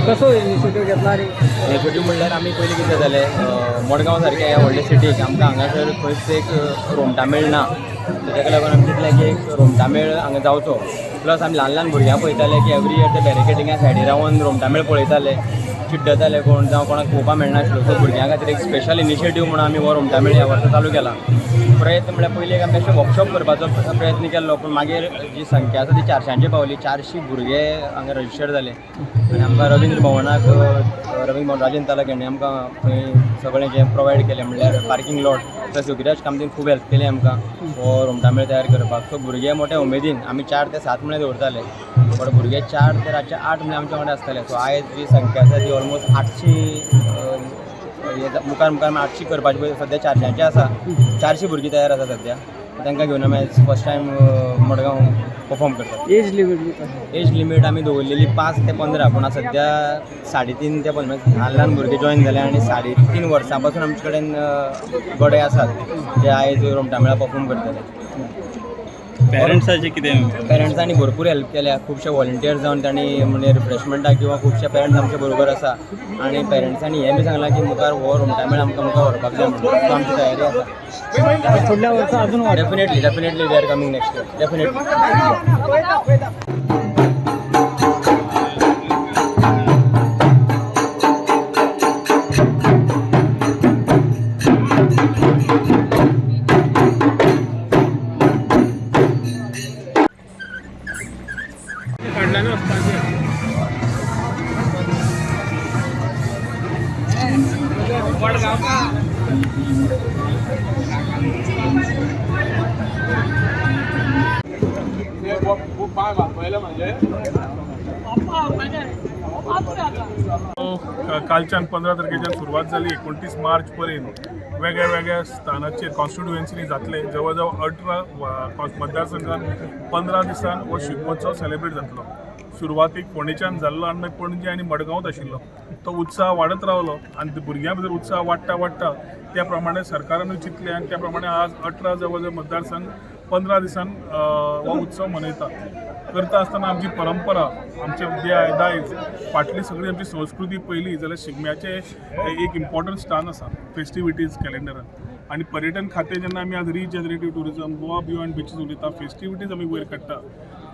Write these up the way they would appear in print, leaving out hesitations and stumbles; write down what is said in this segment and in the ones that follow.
कसो इनिशिएटीव घेतला आणि इनिशिएटीव म्हणल्यार आमी पयलीं कितें जालें मडगांव सारक्या ह्या व्हडल्या सिटीक आमकां हांगासर खंयच एक रोमटा मेळ ना. ताका लागून आमी चिंतलें की एक रोमटा मेळ हांगा जावचो. प्लस आमी ल्हान ल्हान भुरग्यां पळयताले की एवरी इयर ते बॅरिकेडिंगा सायडीर रावन रोमटा मेळ पळयताले. चिड्डताले कोण जावं कोणाक पळोवपाक मेळनाशिल्लो. सो भुरग्यां खातीर एक स्पेशल इनिशिएटीव म्हणून आमी हो रोमटा मेळ ह्या वर्सा चालू केला. प्रयत्न म्हळ्यार पयलीं आमी अशें वर्कशॉप करपाचो प्रयत्न केल्लो, पूण मागीर जी संख्या आसा ती 400 पावली. 400 भुरगे हांगा रजिस्टर जाले आनी आमकां रवींद्र भवन राजेंद्र तालक हेणें आमकां थंय सगळें जें प्रोवायड केलें म्हणल्यार पार्किंग लॉट. प्लस योगिराज कामतीन खूब हेल्प केली आमकां हो रोमटा मेळ तयार करपाक. सो भुरगे मोठ्या उमेदीन आमी 4 ते 7 म्हळ्यार दवरताले, बट भुरगे 4 ते रातचे 8 म्हळ्यार आमच्या वांगडा आसताले. सो आयज जी संख्या आसा ती ऑलमोस्ट 800 मुखार 800 करपाची पळय. सद्या 400 आसा, 400 भुरगीं तयार आसा सद्या. तांकां घेवन आमी फर्स्ट टायम मडगांव परफॉर्म करतात. एज लिमीट आमी दवरलेली 5 ते 15, पूण सद्या 3.5 ते 15 ल्हान ल्हान भुरगे जॉइन जाले आनी 3.5 वर्सां पासून आमचे कडेन गडे आसात जे आयज रोमटा मेळा परफॉर्म करतले. पेरंट्साचे कितें? पेरंट्सांनी भरपूर हेल्प केल्या. खुबशे व्हॉलंटियर्स जावन तांणी म्हणजे रिफ्रेशमेंटाक किंवा खुबशे पेरंट्स आमचे बरोबर आसा आनी पेरंट्सांनी हें बी सांगलां की मुखार हो रोमटा मेळ आमकां मुखार व्हरपाक जाय म्हणून. सो आमची तयारी आसा. फुडल्या वर्सा अजून definitely we are coming next year definitely. कालच्यान 15 तारखेच्यान सुरवात जाली. 29 मार्च पर्यंत वेगळ्या वेगळ्या स्थानाचेर कॉन्स्टिट्युएन्सीनी जातले. जवळ जवळ 18 मतदारसंघात 15 दिसान हो शिगमोत्सव सेलिब्रेट जातलो. सुरवातीक फोंडेच्यान जाल्लो आनी मागीर पणजे आनी मडगांवत आशिल्लो. तो उत्साह वाडत रावलो आनी भुरग्यां भितर उत्साह वाडटा त्या प्रमाणे सरकारानूय चिंतलें आनी त्या प्रमाणे आज 18 जवळ जवळ मतदारसंघ 15 दिसान हो उत्सव मनयता. करता आसतना आमची परंपरा, आमचे दायज, फाटली सगळी आमची संस्कृती पयली जाल्यार शिगम्याचे एक इम्पॉर्टंट स्थान आसा फेस्टिविटीज कॅलेंडरान. आनी पर्यटन खातें जेन्ना आमी आज रिजनरेटीव टुरिजम गोवा बियॉन्ड बिचीस उलयता, फेस्टिविटीज आमी वयर काडटा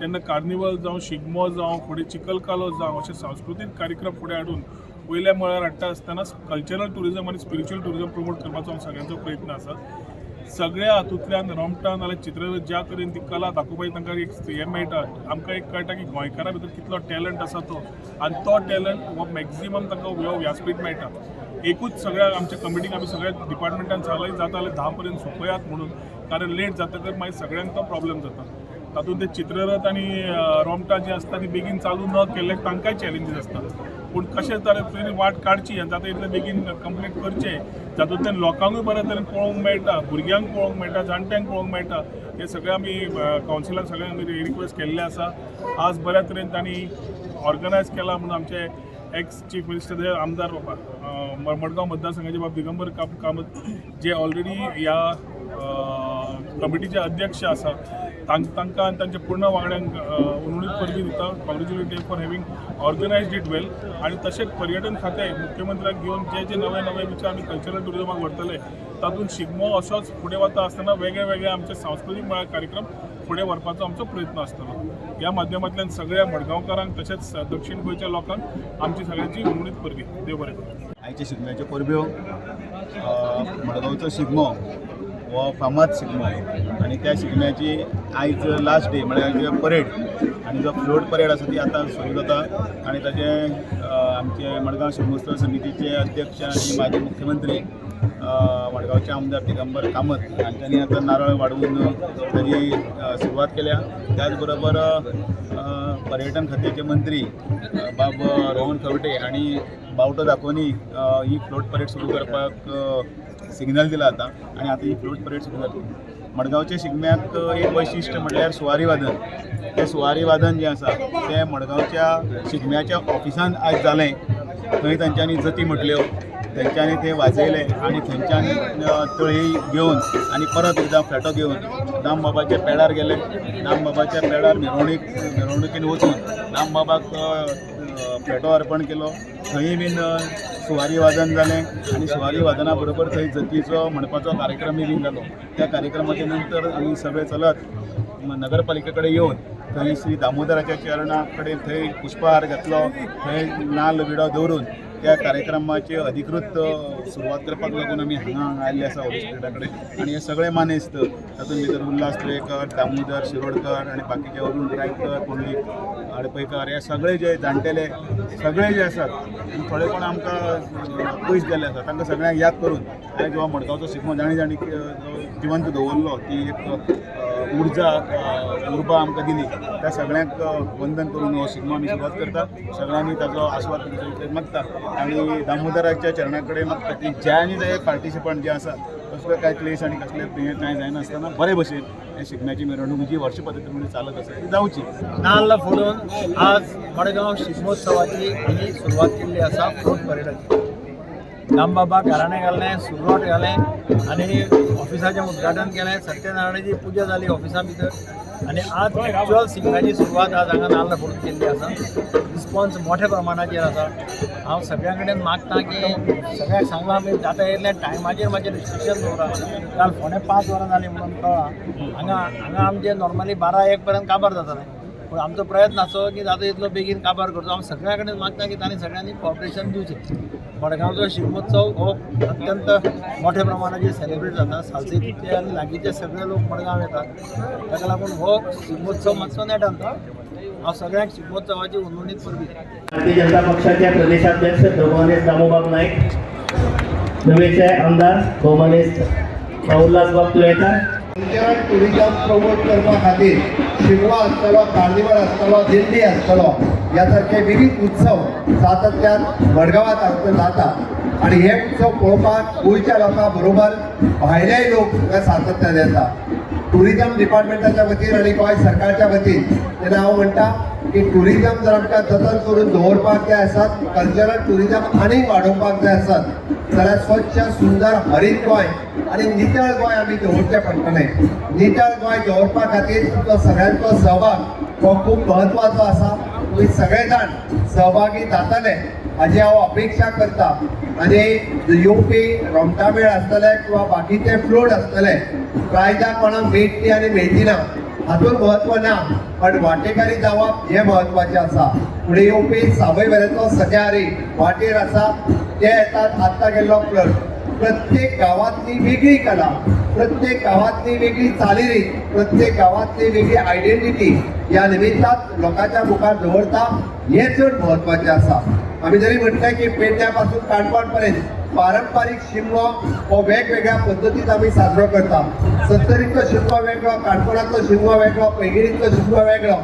तेन्ना कार्निवल जावं शिगमो जावं फुडें चिखलकालो जावं अशे सांस्कृतीक कार्यक्रम फुडें हाडून वयल्या मळार हाडटा आसतना कल्चरल टुरिजम आनी स्पिरिच्युअल टुरिजम प्रमोट करपाचो सगळ्यांचो प्रयत्न आसा. सगळ्या हातूंतल्यान रोमटा नाल्यार चित्र ज्या तरेन ती कला दाखोवपाची तांकां एक हें मेळटा. आमकां एक कळटा की गोंयकारा भितर कितलो टॅलंट आसा तो, आनी तो टॅलंट हो मॅक्झिमम तांकां हो व्यासपीठ मेळटा. एकूच सगळ्या आमच्या कमिटीक आमी सगळ्या डिपार्टमेंटान सांगलें जाता जाल्यार 10 पर्यंत सोंपयात म्हणून, कारण लेट जातकर मागीर सगळ्यांक तो प्रॉब्लेम जाता. तातूंत ते चित्ररथ आनी रोमटा जी आसता ती बेगीन चालू न केल्ले तांकांय चॅलेंजीस आसता. पूण कशें तरेन वाट काडची आनी जाता तितले बेगीन कंप्लीट करचें, जातूंतल्यान लोकांकूय बऱ्या तरेन पळोवंक मेळटा, भुरग्यांक पळोवंक मेळटा, जाणट्यांक पळोवंक मेळटा. हे सगळें आमी कावन्सिलाक सगळ्यांक आमी रिक्वेस्ट केल्लें आसा. आज बऱ्या तरेन तांणी ऑर्गनायज केला म्हणून आमचे एक्स चीफ मिनिस्टर आमदार मडगांव मतदारसंघाचे बाब दिगंबर कामत जे ऑलरेडी ह्या कमिटीचे अध्यक्ष आसा तांकां आनी तांच्या पूर्ण वांगड्यांक उर्मित परबी दिता. Congratulate for having organized it well. आनी तशेंच पर्यटन खातें मुख्यमंत्र्याक घेवन जे नवे विचार आमी कल्चरल टुरिजमाक व्हरतले तातूंत शिगमो असोच फुडें वता आसतना वेगळे वेगळे आमचे सांस्कृतीक मळार कार्यक्रम फुडें व्हरपाचो आमचो प्रयत्न आसतलो. ह्या माध्यमांतल्यान सगळ्या मडगांवकारांक तशेंच दक्षिण गोंयच्या लोकांक आमची सगळ्यांची उर्मित परबी. देव बरें करूं. आयच्या शिगम्याच्यो परब्यो मडगांवचो शिगमो हो फामाद शिगमो आनी त्या शिगम्याची आयज लास्ट डे म्हळ्यार परेड आनी जो फ्लोट परेड आसा ती आतां सुरू जाता. आनी ताचे आमचे मडगांव शिगमोत्सव समितीचे अध्यक्ष आनी माजी मुख्यमंत्री मडगांवचे आमदार दिगंबर कामत हांच्यांनी आतां नारळ वाडवून ताची सुरवात केल्या. त्याच बरोबर पर्यटन खात्याचे मंत्री बाब रोहन खंवटे हांणी बावटो दाखोवन ही फ्लोट परेड सुरू करपाक सिग्नल दिला आतां आनी आतां ही फ्लोट परेड सुरू जातली. मडगांवच्या शिगम्याक एक वैशिश्ट म्हटल्यार सुवारी वादन. तें सुवारी वादन जें आसा तें मडगांवच्या शिगम्याच्या ऑफिसान आयज जालें. थंय तांच्यांनी जती म्हटल्यो, तेंच्यांनी ते वाजयले आनी थंयच्यान तळी घेवन आनी परत एकदां फ्लॅटो घेवन दामबाबाच्या पेडार गेले. दामबाबाच्या पेडार मिरवणुकीन वचून दामबाबाक भेटो अर्पण केलो. थंय बीन सुवारी वादन जालें आनी सुवारी वादना बरोबर थंय जतीचो म्हणपाचो कार्यक्रमय बीन जालो. त्या कार्यक्रमाच्या नंतर आमी सगळे चलत नगरपालिके कडेन येवन थंय श्री दामोदराच्या चरणा कडेन थंय पुष्पहार घातलो. थंय नाल्ल विडो दवरून त्या कार्यक्रमाची अधिकृत सुरवात करपाक लागून आमी हांगा आयिल्ले आसा होली स्ट्रीटा कडेन. आनी हे सगळे मानेस्त तातूंत भितर उल्हास तुळेकर, दामोदर शिरोडकर आनी बाकीचे अरुण रायकर, पुंडलीक आडपयकर हे सगळे जे जाणटेले सगळे जे आसात आनी थोडे कोण आमकां पयस गेल्ले आसात तांकां सगळ्यांक याद करून आयज हो मडगांवचो शिगमो जाणी जाणी जिवंत दवरलो. ती एक उर्बा आमकां दिली. त्या सगळ्यांक वंदन करून हो शिगमो आमी सुरवात करता. सगळ्यांनी ताचो आस्वाद मागता आनी दामोदराच्या चरणा कडेन मागता की जे आनी जे पार्टिसिपंट जे आसात कसलो काय क्लेश आनी कसले हें कांय जायनासतना बरे भशेन हे शिगम्याची मिरवणूक जी वर्ष पद्दतीन चालत आसा ती जावची. नाल्ल फोडून आज मडगांव शिगमोत्सवाची आमी सुरवात केल्ली आसा फ्लोट परेडाची. दामबाबा घराणें घालें, सुरवात घालें आनी ऑफिसाचें उद्घाटन केलें. सत्यनारायणाची पुजा जाली ऑफिसा भितर आनी आज एक्चुअल शिगम्याची सुरवात आज हांगा नाल्ल फोडून केल्ली आसा. रिस्पॉन्स मोठ्या प्रमाणाचेर आसा. हांव सगळ्या कडेन मागता की सगळ्यांक सांगलां आमी जाता इतल्या टायमाचेर मातशें रिस्ट्रिक्शन दवरा. काल फोंड्या 5 वरां जालीं म्हणून कळ्ळां. हांगा आमचें नॉर्मली 12-1 पर्यंत काबार जातालें. पूण आमचो प्रयत्न आसो की जाता इतलो बेगीन काबार करचो. हांव सगळ्या कडेन मागता की तांणी सगळ्यांनी कॉपरेशन दिवचें. मडगांवचो शिगमोत्सव हो अत्यंत मोठ्या प्रमाणाचेर सेलिब्रेट जाता. सालसेतीतले आनी लागींचे सगळे लोक मडगांव येतात. ताका लागून हो शिगमोत्सव मातसो नेटान हांव सगळ्यांक शिगमोत्सवाची उर्मित परबी. भारतीय जनता पक्षाचे प्रदेशाध्यक्ष भौमानेस्त दामोबाब नाईक, नवेचे आमदार भौमानेस्त उल्हासबाब तुळेकर. कल्चरल टुरिजम प्रमोट करपा खातीर शिगमो आसतलो, कार्निवल आसतलो, दिंडी आसतलो, ह्या सारखे विविध उत्सव सातत्यान मडगांवांत जाता. आणि हे उत्सव पळोवपाक गोंयच्या लोकां बरोबर भायलेय लोक सातत्यान येता. टुरिजम डिपार्टमेंटाच्या वतीन आणि गोंय सरकारच्या वतीन तेन्ना हांव म्हणटा की टुरिजम जर आमकां जतन करून दवरपाक जाय आसात, कल्चरल टुरिजम आनीक वाडोवपाक जाय आसात जाल्यार स्वच्छ सुंदर हरीत गोंय आणि नितळ गोंय आमी दवरचें पडटलें. नितळ गोंय दवरपा खातीर तुमचो सगळ्यांचो सहभाग हो खूब म्हत्वाचो आसा. तुम्ही सगळे जाण सहभागी जातले हाची हांव अपेक्षा करता. आनी येवपी रोमटामेळ आसतले किंवा बाकीचे फ्लोट आसतले, प्रायजां कोणाक मेळटली आनी मेळची ना हातून म्हत्व ना, पण वांटेकारी जावप हें म्हत्वाचें आसा. फुडें येवपी सावय वेरेंचो सजारी वाटेर आसा ते येतात. आत्तां गेल्लो फ्लड प्रत्येक गांवांतली वेगळी कला, प्रत्येक गांवांतली वेगळी चालीरीत, प्रत्येक गांवांतली वेगळी आयडेंटिटी ह्या निमित्तान लोकांच्या मुखार दवरता. हें चड म्हत्वाचें आसा. आमी जरी म्हटलें की पेडण्या पासून काणकोण पर्यंत पारंपारीक शिगमो हो वेगवेगळ्या पद्दतीन आमी साजरो करता. सत्तरीचो शिगमो वेगळो, काणकोणाचो शिगमो वेगळो, पैंगिणीचो शिगमो वेगळो.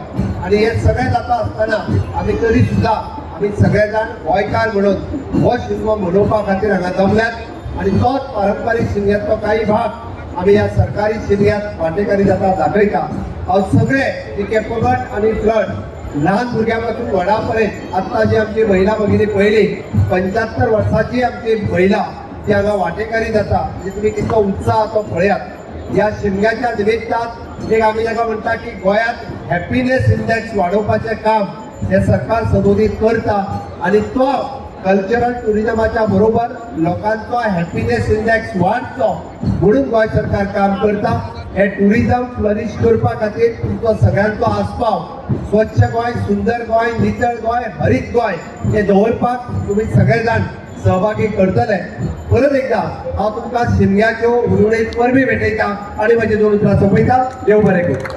आनी हे सगळें जाता आसतना आमी तरी सुद्दां आमी सगळे जाण गोंयकार म्हणून हो शिगमो मनोवपा खातीर हांगा जमल्यात. आनी तोच पारंपारीक शिगम्याचो काही भाग आमी ह्या सरकारी शिगम्यात वांटेकारी जाता दाखयता. हांव सगळे तिके पगड आनी फ्लड ल्हान भुरग्यां पासून व्हडा पर्यंत आत्तां जी आमची महिला भगिनी पळयली 75 वर्सांची आमची महिला ती हांगा वांटेकारी जाता. म्हणजे तुमी कितलो उत्साह तो पळयात. ह्या शिगम्याच्या निमित्तान एक आमी जाका म्हणटा की गोंयांत हॅपिनेस इंडेक्स वाडोवपाचें काम हे सरकार सदोदीत करता. आनी तो कल्चरल टुरिजमाच्या बरोबर लोकांचो हॅपिनेस इंडेक्स वाडचो म्हणून गोंय सरकार काम करता. हे टुरिजम फ्लरिश करपा खातीर तुमचो सगळ्यांचो आस्पाव स्वच्छ गोंय, सुंदर गोंय, नितळ गोंय, हरीत गोंय हे दवरपाक तुमी सगळे जाण सहभागी करतले. परत एकदा हांव तुमकां शिगम्याच्यो उर्वरीत परबी भेटयता आनी म्हजे 2 उतरां सोंपयता. देव बरें करूं.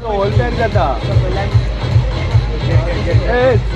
होलसेल जाता